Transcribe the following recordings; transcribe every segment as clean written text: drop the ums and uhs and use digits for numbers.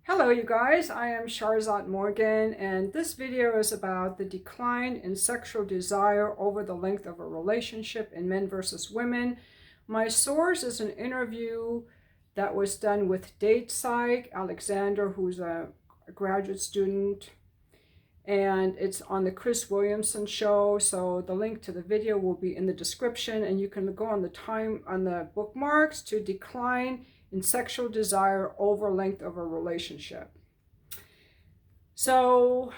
Hello you guys, I am Sharzat Morgan, and this video is about the decline in sexual desire over the length of a relationship in men versus women. My source is an interview that was done with Date Psych, Alexander, who's a graduate student, and it's on the Chris Williamson show. So the link to the video will be in the description, and you can go on the bookmarks to decline in sexual desire over length of a relationship. So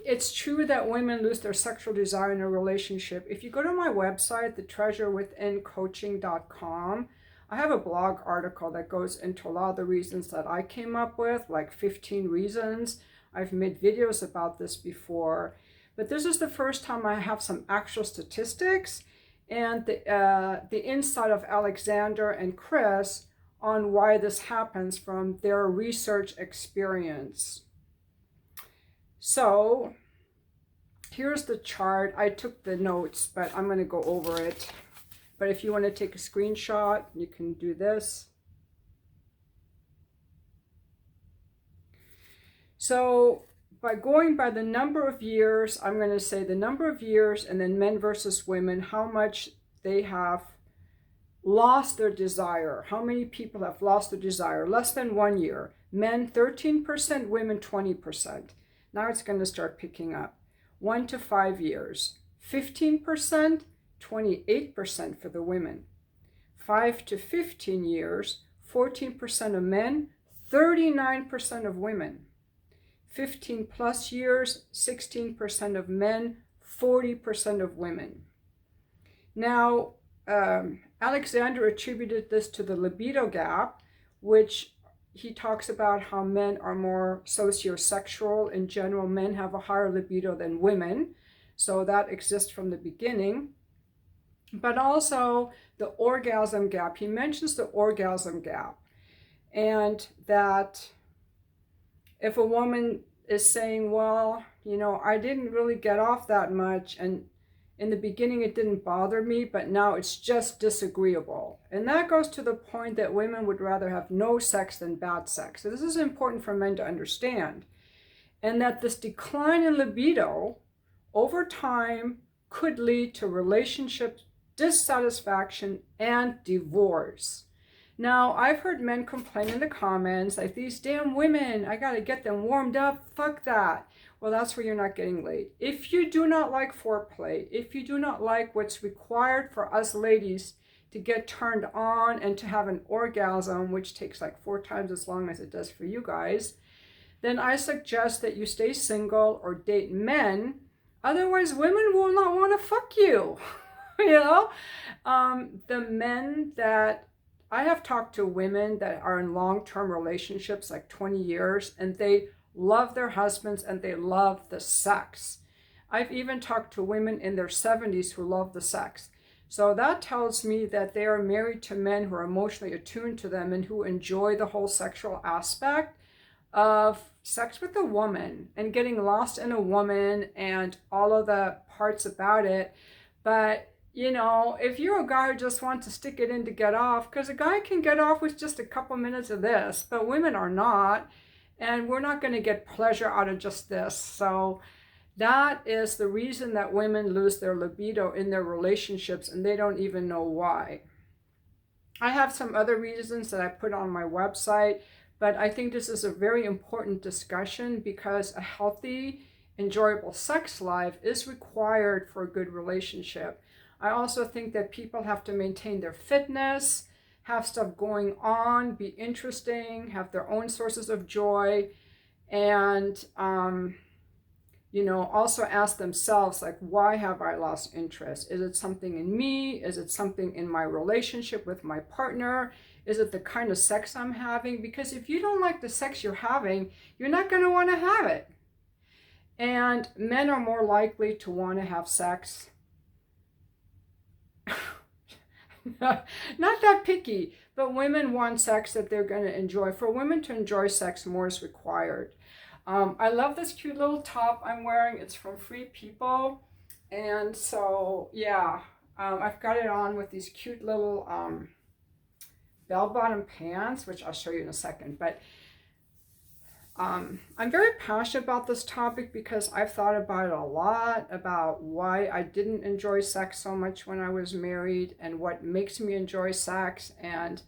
it's true that women lose their sexual desire in a relationship. If you go to my website, thetreasurewithincoaching.com, I have a blog article that goes into a lot of the reasons that I came up with, like 15 reasons. I've made videos about this before, but this is the first time I have some actual statistics and the insight of Alexander and Chris on why this happens from their research experience. So here's the chart. I took the notes, but I'm going to go over it. But if you want to take a screenshot, you can do this. So by going by the number of years, I'm going to say the number of years and then men versus women, how much they have lost their desire. How many people have lost their desire? Less than 1 year. Men 13%, women 20%. Now it's going to start picking up. 1 to 5 years. 15%, 28% for the women. 5 to 15 years, 14% of men, 39% of women. 15 plus years, 16% of men, 40% of women. Now, Alexander attributed this to the libido gap, which he talks about how men are more sociosexual. In general, men have a higher libido than women. So that exists from the beginning. But also the orgasm gap. He mentions the orgasm gap, and that if a woman is saying, well, you know, I didn't really get off that much, and in the beginning it didn't bother me, but now it's just disagreeable. And that goes to the point that women would rather have no sex than bad sex. So this is important for men to understand. And that this decline in libido over time could lead to relationship dissatisfaction and divorce. Now, I've heard men complain in the comments, like, these damn women, I gotta get them warmed up, fuck that. Well, that's where you're not getting laid. If you do not like foreplay, if you do not like what's required for us ladies to get turned on and to have an orgasm, which takes like 4 times as long as it does for you guys, then I suggest that you stay single or date men. Otherwise, women will not want to fuck you. You know? The men that I have talked to women that are in long-term relationships, like 20 years, and they love their husbands and they love the sex. I've even talked to women in their 70s who love the sex. So that tells me that they are married to men who are emotionally attuned to them and who enjoy the whole sexual aspect of sex with a woman and getting lost in a woman and all of the parts about it. But you know, if you're a guy who just wants to stick it in to get off, because a guy can get off with just a couple minutes of this, but women are not, and we're not going to get pleasure out of just this. So that is the reason that women lose their libido in their relationships, and they don't even know why. I have some other reasons that I put on my website, but I think this is a very important discussion because a healthy, enjoyable sex life is required for a good relationship. I also think that people have to maintain their fitness, have stuff going on, be interesting, have their own sources of joy, and, you know, also ask themselves, like, why have I lost interest? Is it something in me? Is it something in my relationship with my partner? Is it the kind of sex I'm having? Because if you don't like the sex you're having, you're not going to want to have it. And men are more likely to want to have sex. Not that picky, but women want sex that they're going to enjoy. For women to enjoy sex, more is required. I love this cute little top I'm wearing. It's from Free People. And so, yeah, I've got it on with these cute little bell-bottom pants, which I'll show you in a second. But I'm very passionate about this topic because I've thought about it a lot, about why I didn't enjoy sex so much when I was married and what makes me enjoy sex. And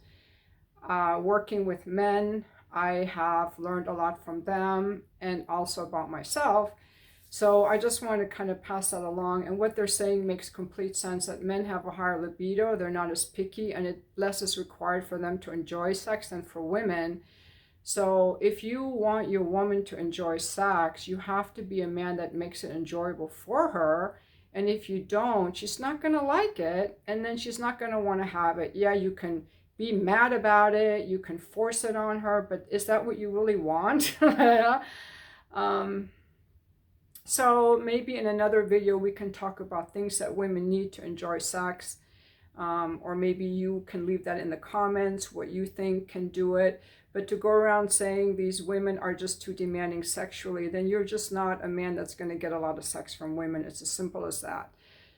working with men, I have learned a lot from them and also about myself. So I just want to kind of pass that along. And what they're saying makes complete sense, that men have a higher libido, they're not as picky, and less is required for them to enjoy sex than for women. So if you want your woman to enjoy sex, you have to be a man that makes it enjoyable for her. And if you don't, she's not going to like it, and then she's not going to want to have it. Yeah, you can be mad about it, you can force it on her, but is that what you really want? So maybe in another video we can talk about things that women need to enjoy sex. Or maybe you can leave that in the comments, what you think can do it. But to go around saying these women are just too demanding sexually, then you're just not a man that's going to get a lot of sex from women. It's as simple as that.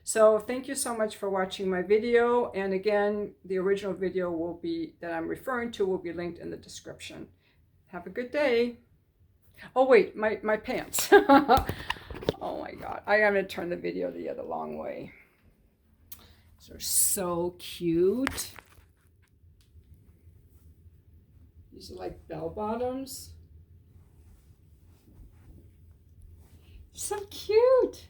So thank you so much for watching my video. And again, the original video that I'm referring to will be linked in the description. Have a good day. Oh wait, my pants. Oh my God, I gotta turn the video the other long way. These are so cute. These are like bell bottoms. So cute.